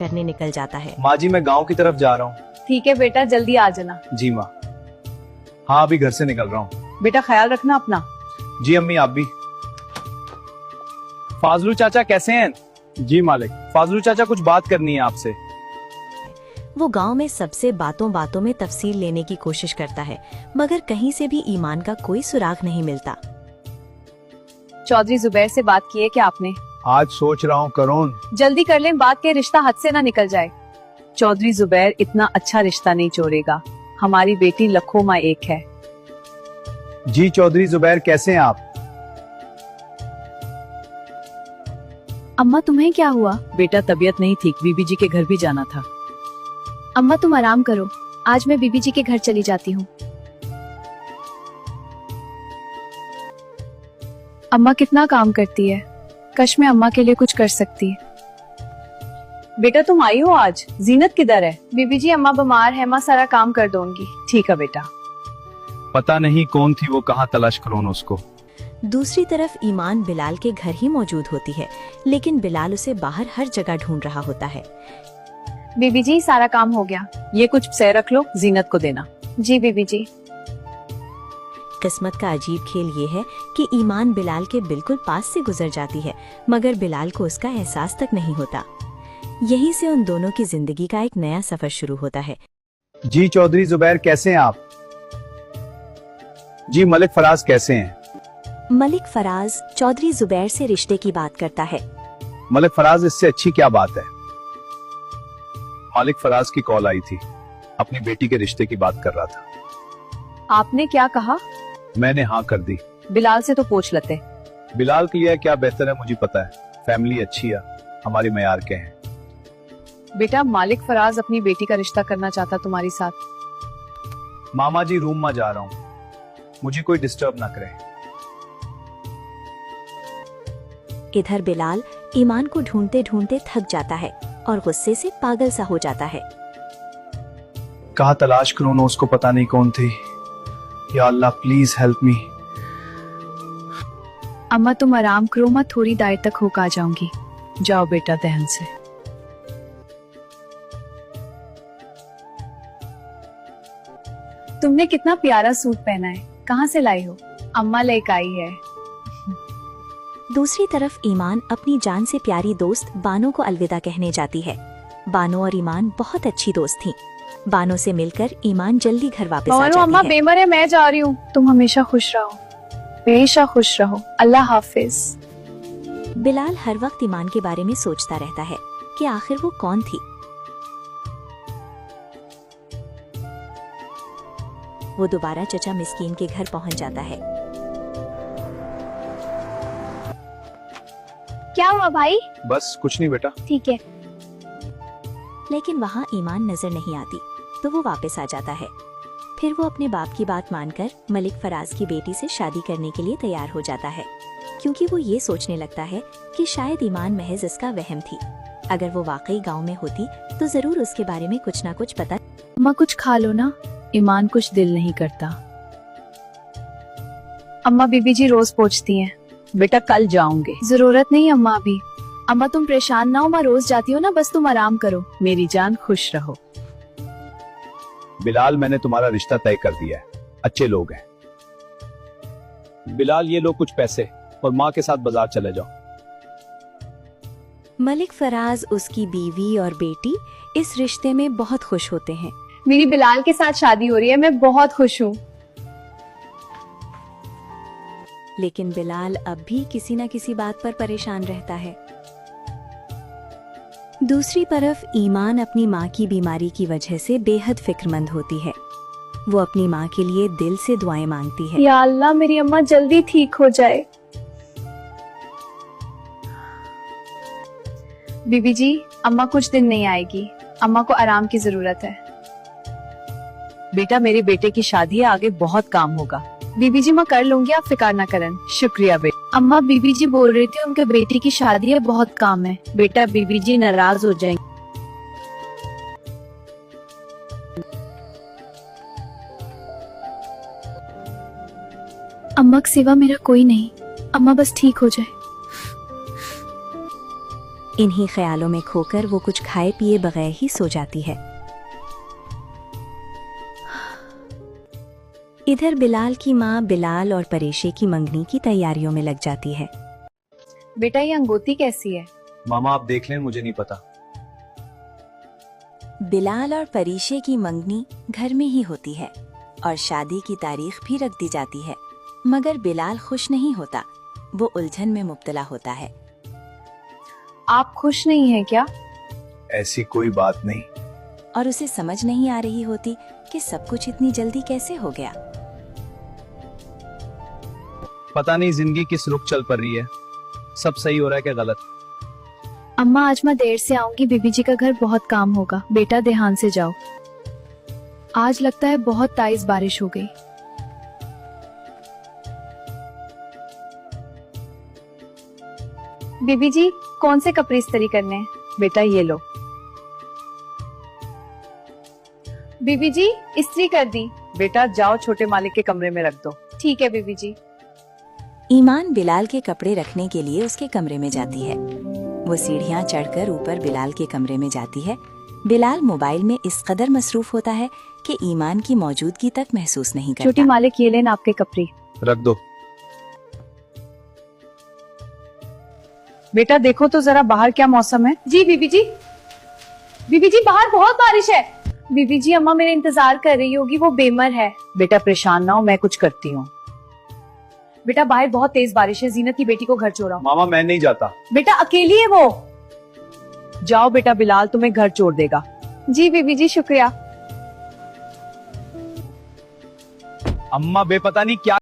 करने निकल जाता है। माँ जी मैं गांव की तरफ जा रहा हूँ। ठीक है बेटा, जल्दी आ जाना। जी माँ। हाँ अभी घर से निकल रहा हूँ। बेटा ख्याल रखना अपना। जी अम्मी आप भी। फाजलू चाचा कैसे हैं? जी मालिक। फाजलू चाचा कुछ बात करनी है आपसे। वो गांव में सबसे बातों बातों में तफसील लेने की कोशिश करता है, मगर कहीं से भी ईमान का कोई सुराग नहीं मिलता। चौधरी जुबैर से बात की है क्या आपने? आज सोच रहा हूँ करोन। जल्दी कर लें, बात के रिश्ता हाथ से ना निकल जाए। चौधरी जुबैर इतना अच्छा रिश्ता नहीं छोड़ेगा। हमारी बेटी लखों माँ एक है। जी चौधरी जुबैर कैसे हैं आप? अम्मा तुम्हें क्या हुआ? बेटा तबीयत नहीं ठीक, बीबी जी के घर भी जाना था। अम्मा तुम आराम करो, आज मैं बीबी जी के घर चली जाती हूँ। अम्मा कितना काम करती है, कश मैं अम्मा के लिए कुछ कर सकती। बेटा तुम आई हो आज, जीनत किधर है? बीबी जी अम्मा बीमार है, माँ सारा काम कर दूंगी। ठीक है बेटा। पता नहीं कौन थी वो, कहाँ तलाश करोन उसको। दूसरी तरफ ईमान बिलाल के घर ही मौजूद होती है, लेकिन बिलाल उसे बाहर हर जगह ढूंढ रहा होता है। बीबी जी सारा काम हो गया। ये कुछ सह रख लो, जीनत को देना। जी बीबी जी। किस्मत का अजीब खेल ये है कि ईमान बिलाल के बिल्कुल पास से गुजर जाती है, मगर बिलाल को उसका एहसास तक नहीं होता। यहीं से उन दोनों की जिंदगी का एक नया सफर शुरू होता है। जी चौधरी जुबैर कैसे हैं आप? जी मलिक फराज कैसे हैं? मलिक फराज चौधरी जुबैर से रिश्ते की बात करता है। मलिक फराज इससे अच्छी क्या बात है? मालिक फराज की कॉल आई थी, अपनी बेटी के रिश्ते की बात कर रहा था। आपने क्या कहा? मैंने हाँ कर दी। बिलाल से तो पूछ लेते। बिलाल के लिए क्या बेहतर है मुझे पता है, फैमिली अच्छी है, हमारे मयार के हैं। बेटा मालिक फराज अपनी बेटी का रिश्ता करना चाहता तुम्हारे साथ। मामा जी रूम में जा रहा हूँ, मुझे कोई डिस्टर्ब ना करे। इधर बिलाल ईमान को ढूंढते ढूंढते थक जाता है और गुस्से से पागल सा हो जाता है। कहाँ तलाश करूँ ना, उसको पता नहीं कौन थी। या अल्लाह प्लीज हेल्प मी। अम्मा तुम आराम करो, मैं थोड़ी देर तक होकर आ जाऊंगी। जाओ बेटा दहन से। तुमने कितना प्यारा सूट पहना है, कहाँ से लाई हो? अम्मा लेकर आई है। दूसरी तरफ ईमान अपनी जान से प्यारी दोस्त बानो को अलविदा कहने जाती है। बानो और ईमान बहुत अच्छी दोस्त थीं। बानो से मिलकर ईमान जल्दी घर वापस आ जाती अम्मा है। बेमर है, मैं जा रही हूँ। तुम हमेशा खुश रहो, हमेशा खुश रहो। अल्लाह हाफिज। बिलाल हर वक्त ईमान के बारे में सोचता रहता है कि आखिर वो कौन थी। वो दोबारा चचा मिस्कीन के घर पहुंच जाता है। क्या हुआ भाई? बस कुछ नहीं बेटा। ठीक है। लेकिन वहाँ ईमान नजर नहीं आती, तो वो वापस आ जाता है। फिर वो अपने बाप की बात मानकर मलिक फराज की बेटी से शादी करने के लिए तैयार हो जाता है, क्योंकि वो ये सोचने लगता है कि शायद ईमान महज इसका वहम थी। अगर वो वाकई गांव में होती तो जरूर उसके बारे में कुछ ना कुछ पता। अम्मा कुछ खा लो ना। ईमान कुछ दिल नहीं करता। अम्मा बीबी जी रोज पूछती हैं। बेटा कल जाऊंगे। जरूरत नहीं अम्मा अभी। अम्मा तुम परेशान ना हो, मैं रोज जाती हूँ ना, बस तुम आराम करो। मेरी जान खुश रहो। बिलाल मैंने तुम्हारा रिश्ता तय कर दिया है, अच्छे लोग हैं। बिलाल ये लो कुछ पैसे और माँ के साथ बाजार चले जाओ। मलिक फराज, उसकी बीवी और बेटी इस रिश्ते में बहुत खुश होते हैं। मेरी बिलाल के साथ शादी हो रही है, मैं बहुत खुश हूँ। लेकिन बिलाल अब भी किसी न किसी बात पर परेशान रहता है। दूसरी तरफ ईमान अपनी माँ की बीमारी की वजह से बेहद फिक्रमंद होती है। वो अपनी माँ के लिए दिल से दुआएं मांगती है। या अल्लाह मेरी अम्मा जल्दी ठीक हो जाए। बीबी जी अम्मा कुछ दिन नहीं आएगी, अम्मा को आराम की जरूरत है। बेटा मेरे बेटे की शादी है, आगे बहुत काम होगा। बीबी जी मैं कर लूंगी, आप फिक्र ना करें। शुक्रिया बेटा। अम्मा बीबी जी बोल रही थी उनके बेटी की शादी है, बहुत काम है। बेटा बीबी जी नाराज हो जाएंगे। अम्मा के सिवा मेरा कोई नहीं, अम्मा बस ठीक हो जाए। इन्हीं ख्यालों में खोकर वो कुछ खाए पिए बगैर ही सो जाती है। इधर बिलाल की माँ बिलाल और परेशे की मंगनी की तैयारियों में लग जाती है। बेटा ये अंगूठी कैसी है? मामा आप देख लें, मुझे नहीं पता। बिलाल और परीशे की मंगनी घर में ही होती है और शादी की तारीख भी रख दी जाती है, मगर बिलाल खुश नहीं होता। वो उलझन में मुब्तला होता है। आप खुश नहीं हैं क्या? ऐसी कोई बात नहीं। और उसे समझ नहीं आ रही होती कि सब कुछ इतनी जल्दी कैसे हो गया। पता नहीं जिंदगी किस रुख चल पड़ रही है, सब सही हो रहा है क्या गलत। अम्मा आज मैं देर से आऊंगी, बीबी जी का घर बहुत काम होगा। बेटा ध्यान से जाओ। आज लगता है बहुत तेज बारिश हो गई। बीबी जी कौन से कपड़े इस्त्री करने हैं? बेटा ये लो। बीबी जी इस्त्री कर दी। बेटा जाओ छोटे मालिक के कमरे में रख दो। ठीक है बीबी जी। ईमान बिलाल के कपड़े रखने के लिए उसके कमरे में जाती है। वो सीढ़ियां चढ़कर ऊपर बिलाल के कमरे में जाती है। बिलाल मोबाइल में इस कदर मसरूफ होता है कि ईमान की मौजूदगी तक महसूस नहीं छोटी करता। मालिक ये लेन आपके कपड़े। रख दो। बेटा देखो तो जरा बाहर क्या मौसम है। जी बीबी जी। बीबी जी बाहर बहुत बारिश है। बीबी जी अम्मा मेरा इंतजार कर रही होगी, वो बेमर है। बेटा परेशान ना हो, मैं कुछ करती हूँ। बेटा बाहर बहुत तेज बारिश है, जीनत की बेटी को घर छोड़ाओ। मामा मैं नहीं जाता। बेटा अकेली है वो। जाओ बेटा, बिलाल तुम्हें घर छोड़ देगा। जी बीबी जी शुक्रिया। अम्मा बेपता नहीं क्या